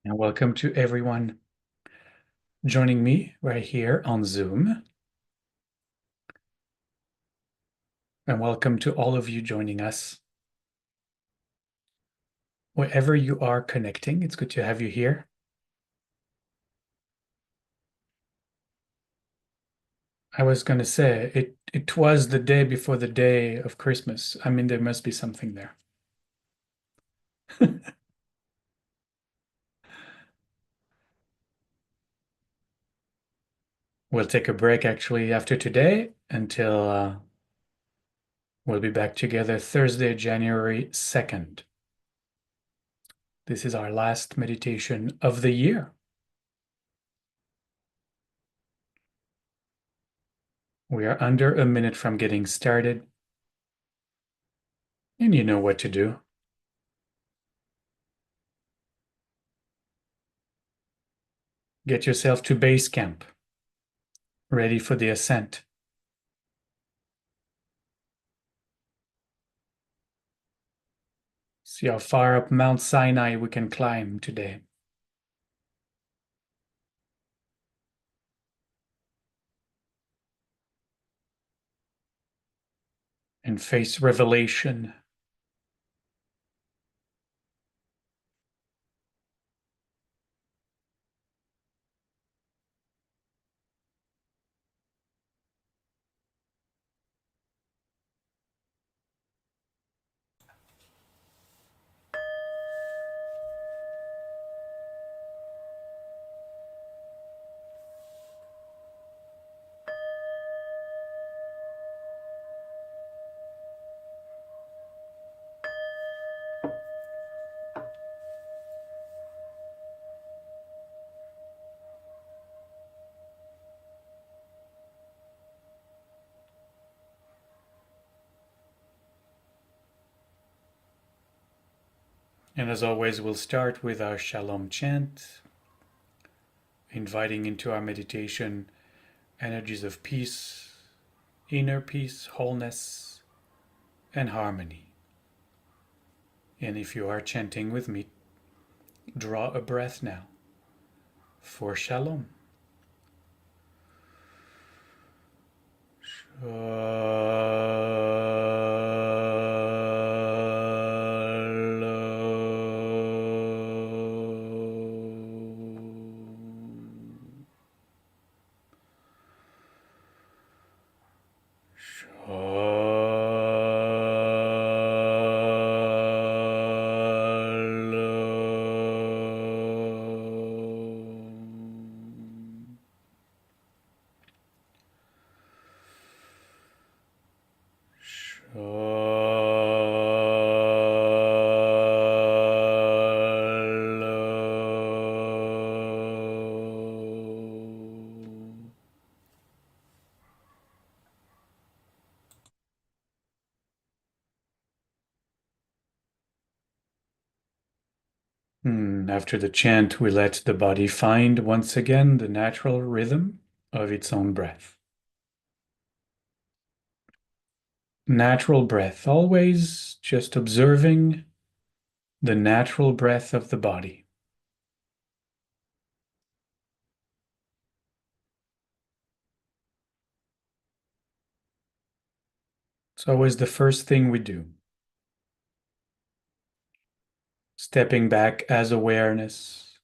And welcome to everyone joining me right here on Zoom. And welcome to all of you joining us. Wherever you are connecting, it's good to have you here. I was going to say, it was the day before the day of Christmas. I mean, there must be something there. We'll take a break actually after today until we'll be back together Thursday, January 2nd. This is our last meditation of the year. We are under a minute from getting started, and you know what to do. Get yourself to base camp, ready for the ascent. See how far up Mount Sinai we can climb today. And face revelation. And as always, we'll start with our Shalom chant, inviting into our meditation energies of peace, inner peace, wholeness, and harmony. And if you are chanting with me, draw a breath now for Shalom. After the chant, we let the body find once again the natural rhythm of its own breath. Natural breath, always just observing the natural breath of the body. It's always the first thing we do. Stepping back as awareness.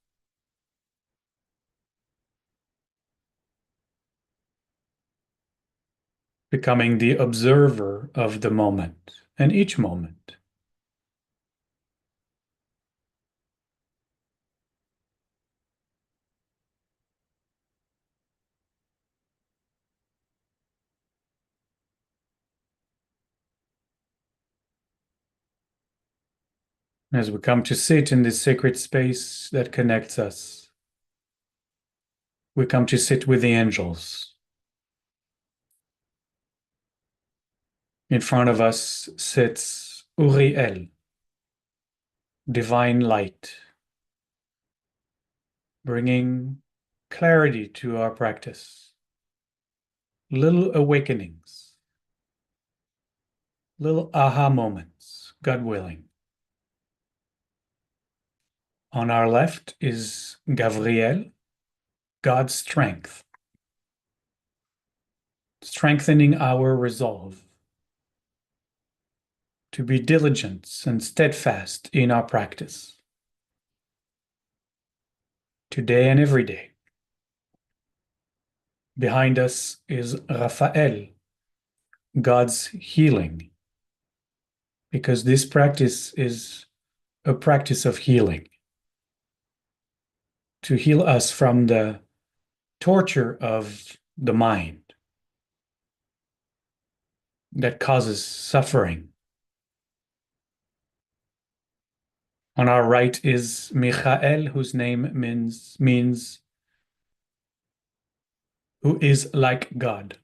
Becoming the observer of the moment and each moment. As we come to sit in this sacred space that connects us, we come to sit with the angels. In front of us sits Uriel, divine light, bringing clarity to our practice, little awakenings, little aha moments, God willing. On our left is Gavriel, God's strength, strengthening our resolve to be diligent and steadfast in our practice, today and every day. Behind us is Raphael, God's healing, because this practice is a practice of healing, to heal us from the torture of the mind that causes suffering. On our right is Michael, whose name means who is like God.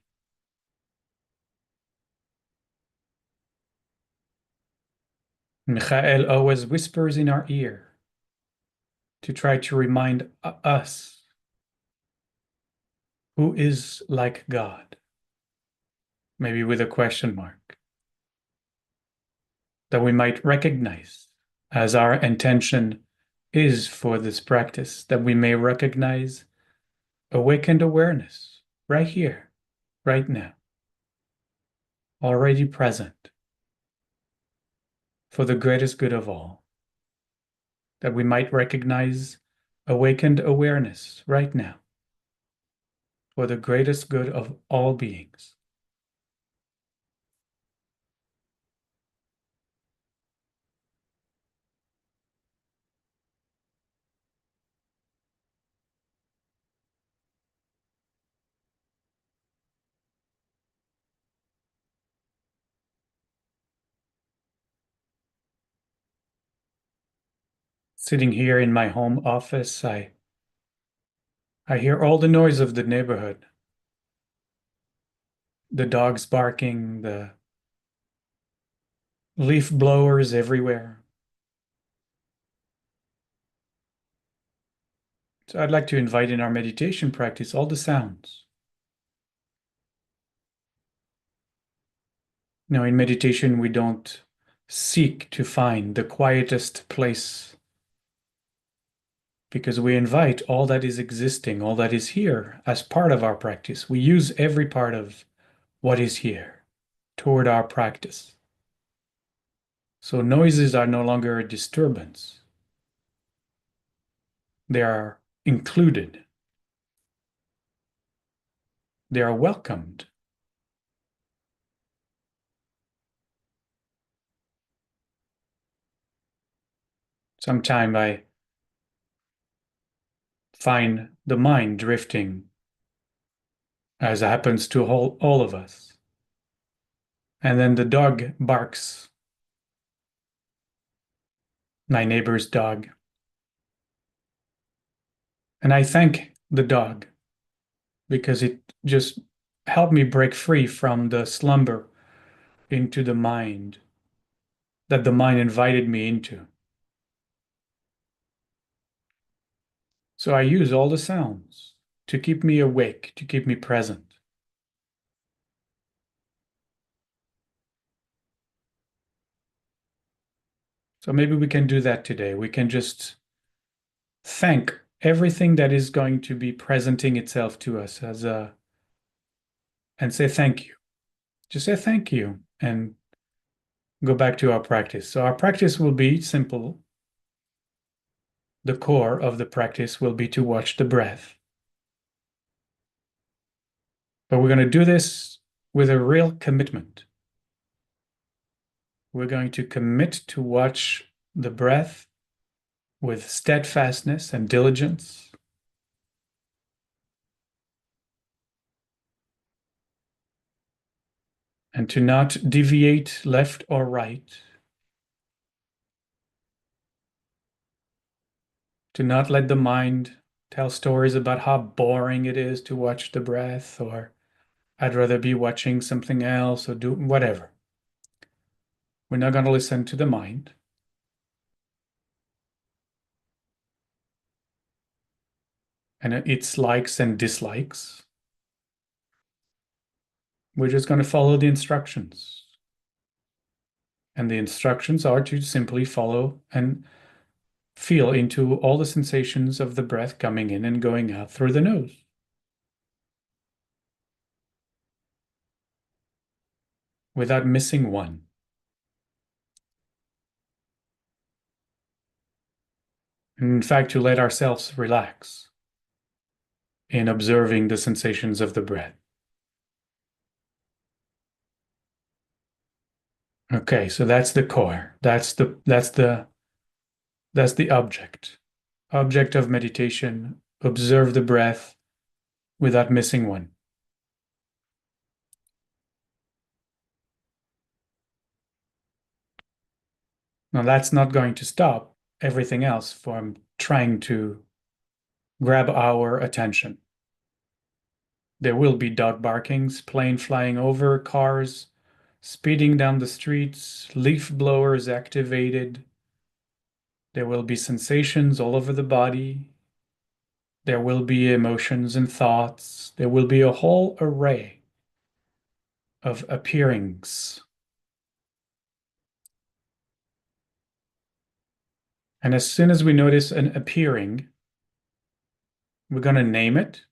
Michael always whispers in our ear to try to remind us who is like God, maybe with a question mark, that we might recognize, as our intention is for this practice, that we may recognize awakened awareness right here, right now, already present, for the greatest good of all. That we might recognize awakened awareness right now, for the greatest good of all beings. Sitting here in my home office, I hear all the noise of the neighborhood. The dogs barking, the leaf blowers everywhere. So I'd like to invite in our meditation practice all the sounds. Now, in meditation, we don't seek to find the quietest place, because we invite all that is existing, all that is here as part of our practice. We use every part of what is here toward our practice. So noises are no longer a disturbance. They are included. They are welcomed. Sometimes I find the mind drifting, as happens to all of us. And then the dog barks, my neighbor's dog. And I thank the dog, because it just helped me break free from the slumber into the mind that the mind invited me into. So I use all the sounds to keep me awake, to keep me present. So maybe we can do that today. We can just thank everything that is going to be presenting itself to us and say thank you. Just say thank you and go back to our practice. So our practice will be simple. The core of the practice will be to watch the breath. But we're going to do this with a real commitment. We're going to commit to watch the breath with steadfastness and diligence. And to not deviate left or right. To not let the mind tell stories about how boring it is to watch the breath, or I'd rather be watching something else, or do whatever. We're not going to listen to the mind. And its likes and dislikes. We're just going to follow the instructions. And the instructions are to simply follow and feel into all the sensations of the breath coming in and going out through the nose. Without missing one. And in fact, to let ourselves relax in observing the sensations of the breath. Okay, so that's the core. That's the object. Object of meditation. Observe the breath without missing one. Now that's not going to stop everything else from trying to grab our attention. There will be dog barkings, plane flying over, cars speeding down the streets, leaf blowers activated. There will be sensations all over the body. There will be emotions and thoughts. There will be a whole array of appearings. And as soon as we notice an appearing, we're going to name it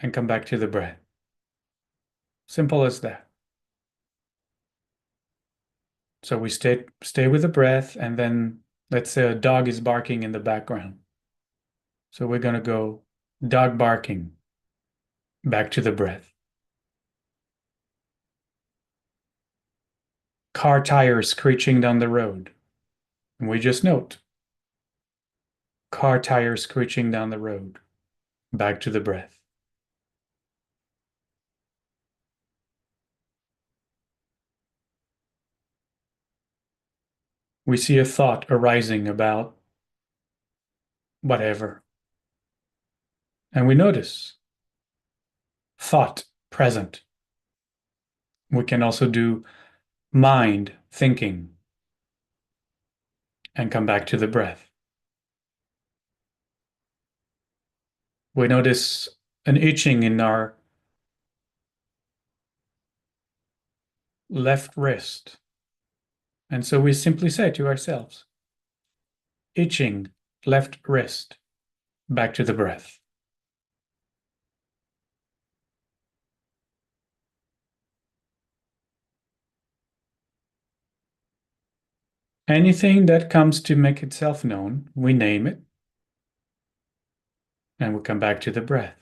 and come back to the breath. Simple as that. So we stay with the breath, and then let's say a dog is barking in the background. So we're going to go dog barking, back to the breath. Car tires screeching down the road. And we just note car tires screeching down the road, back to the breath. We see a thought arising about whatever. And we notice thought present. We can also do mind thinking and come back to the breath. We notice an itching in our left wrist. And so we simply say to ourselves, itching left wrist, back to the breath. Anything that comes to make itself known, we name it, and we come back to the breath.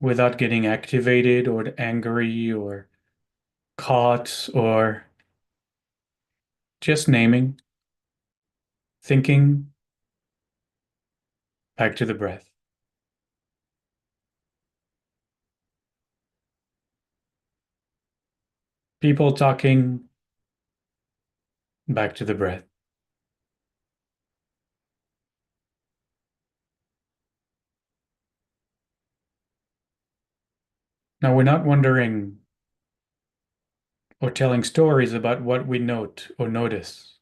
Without getting activated or angry or caught or just naming, thinking, back to the breath. People talking, back to the breath. Now, we're not wondering or telling stories about what we note or notice.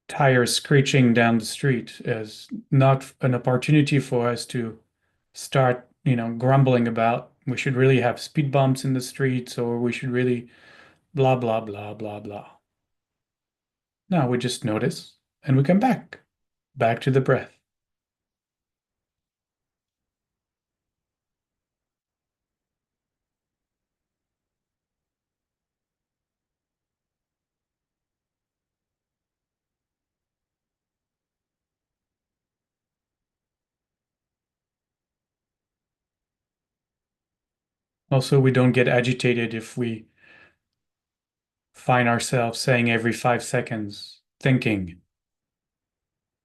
Tires screeching down the street is not an opportunity for us to start, grumbling about we should really have speed bumps in the streets or we should really blah, blah, blah, blah, blah. No, we just notice and we come back to the breath. Also, we don't get agitated if we find ourselves saying every 5 seconds, thinking,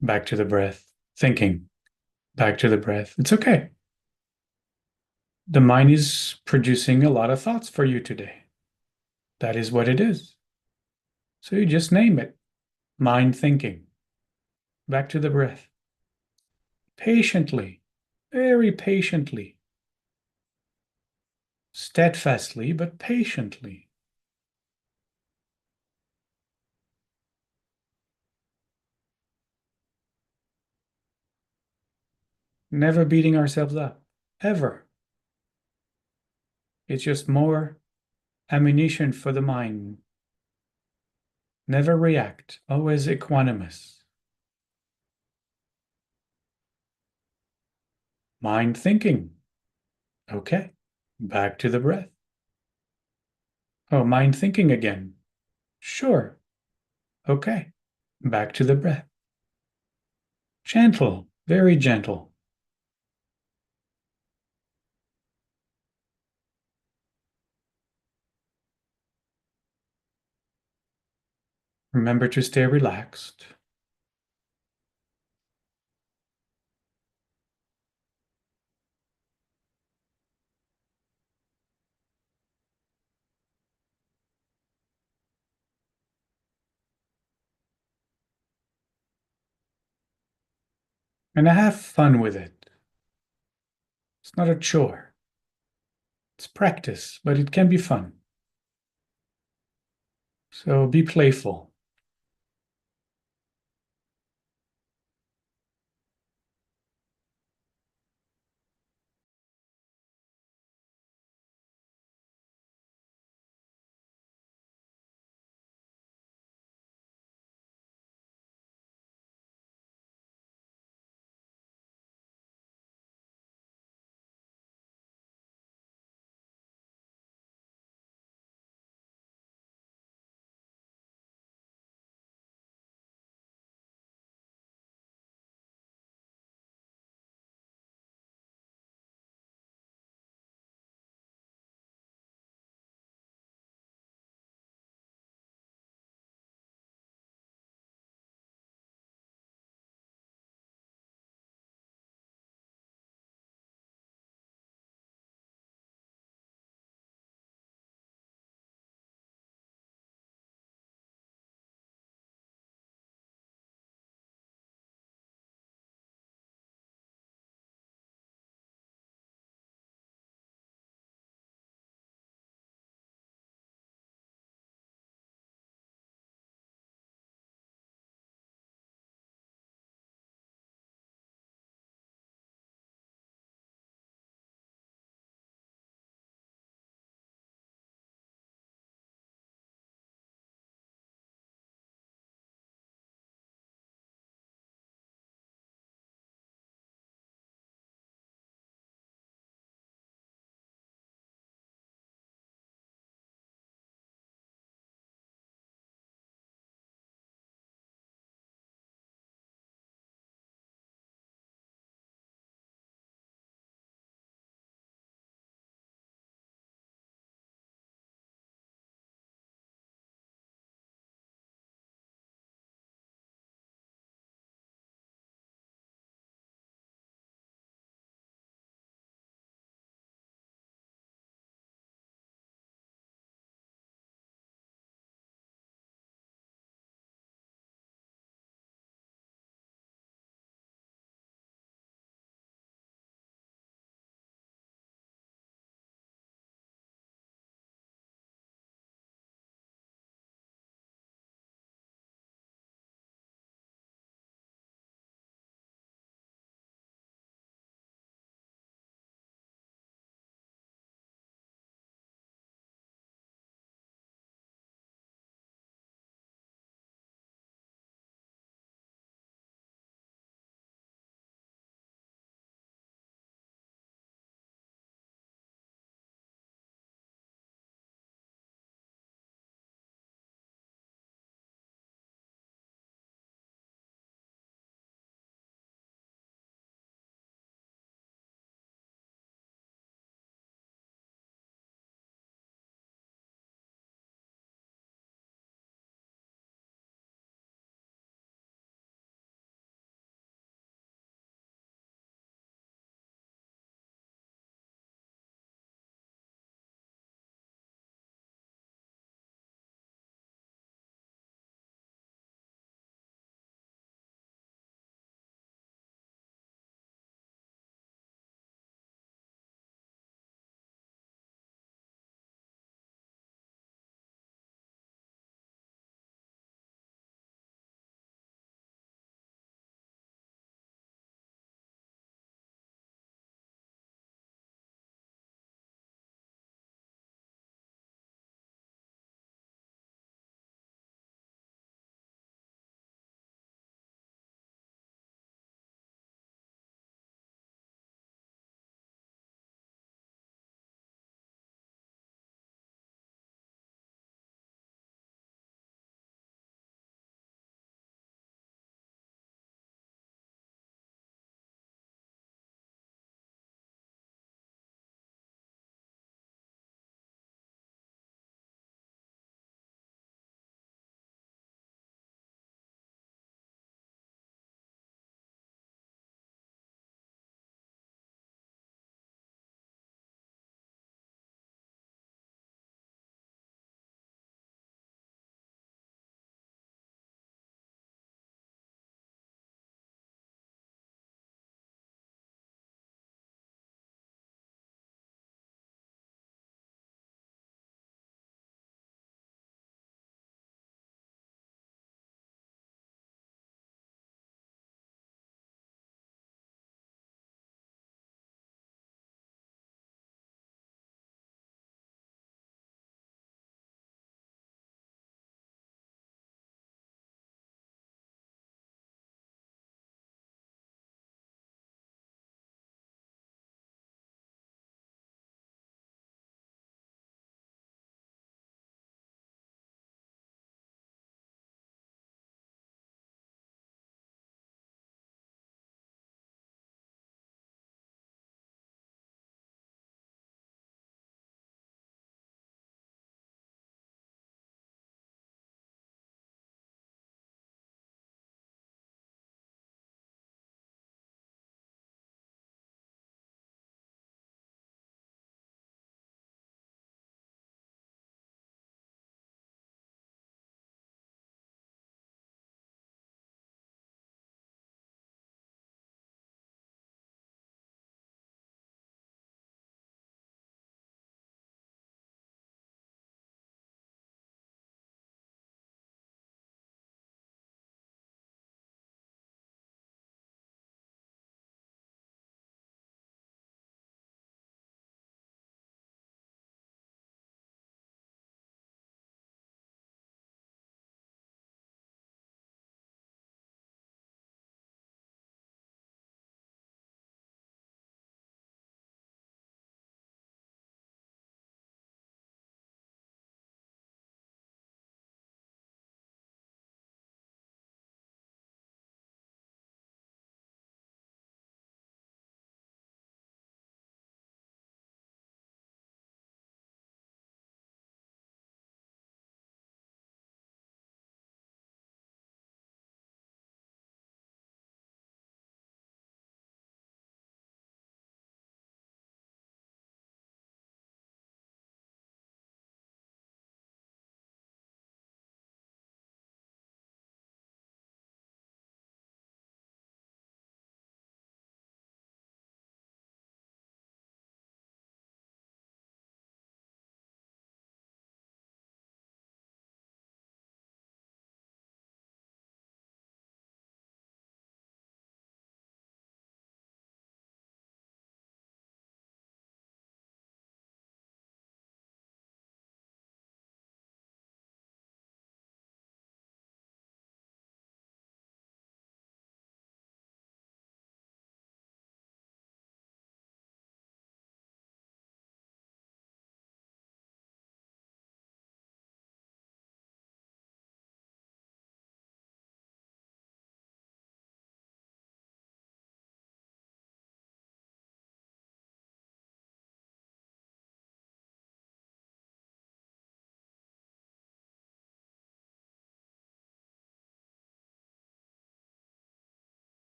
back to the breath, thinking, back to the breath. It's okay. The mind is producing a lot of thoughts for you today. That is what it is. So you just name it. Mind thinking. Back to the breath. Patiently, very patiently. Steadfastly, but patiently. Never beating ourselves up, ever. It's just more ammunition for the mind. Never react, always equanimous. Mind thinking. Okay, back to the breath. Oh, mind thinking again. Sure. Okay, back to the breath. Gentle, very gentle. Remember to stay relaxed. And have fun with it. It's not a chore. It's practice, but it can be fun. So be playful.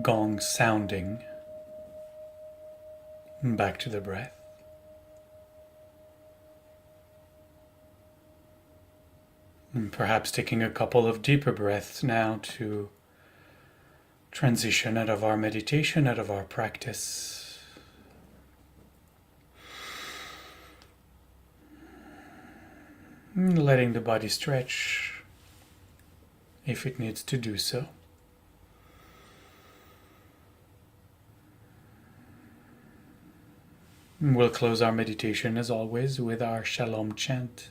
gong sounding. Back to the breath. And perhaps taking a couple of deeper breaths now to transition out of our meditation, out of our practice. And letting the body stretch if it needs to do so. And we'll close our meditation as always with our Shalom chant,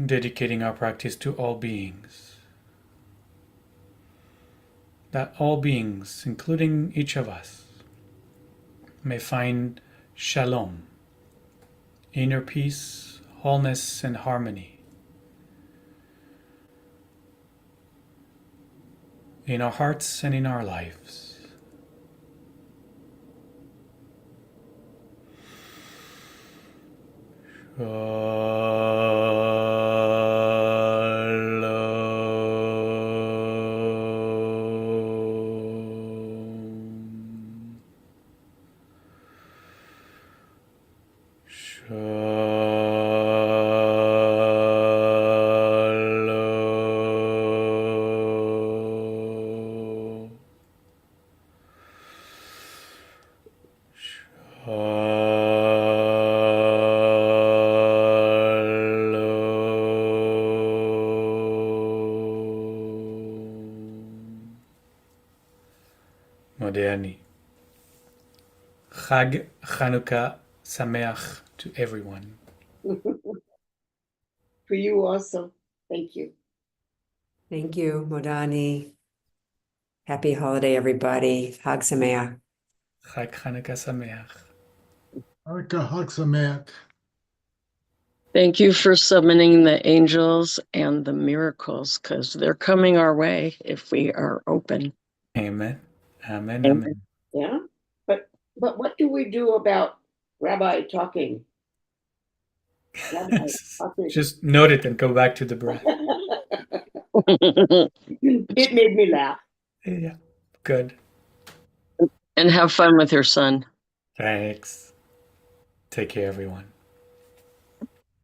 dedicating our practice to all beings. That all beings, including each of us, may find Shalom, inner peace, wholeness, and harmony in our hearts and in our lives. Modéani. Chag Chanukah Sameach to everyone. For you also. Thank you. Thank you, Modani. Happy holiday, everybody. Hag Sameach. Chag Chanukah Sameach. Hanukkah Chag Sameach. Thank you for summoning the angels and the miracles, because they're coming our way if we are open. Amen. Amen. Amen. Yeah. But what do we do about Rabbi talking? Rabbi talking. Just note it and go back to the breath. It made me laugh. Yeah. Good. And have fun with your son. Thanks. Take care, everyone.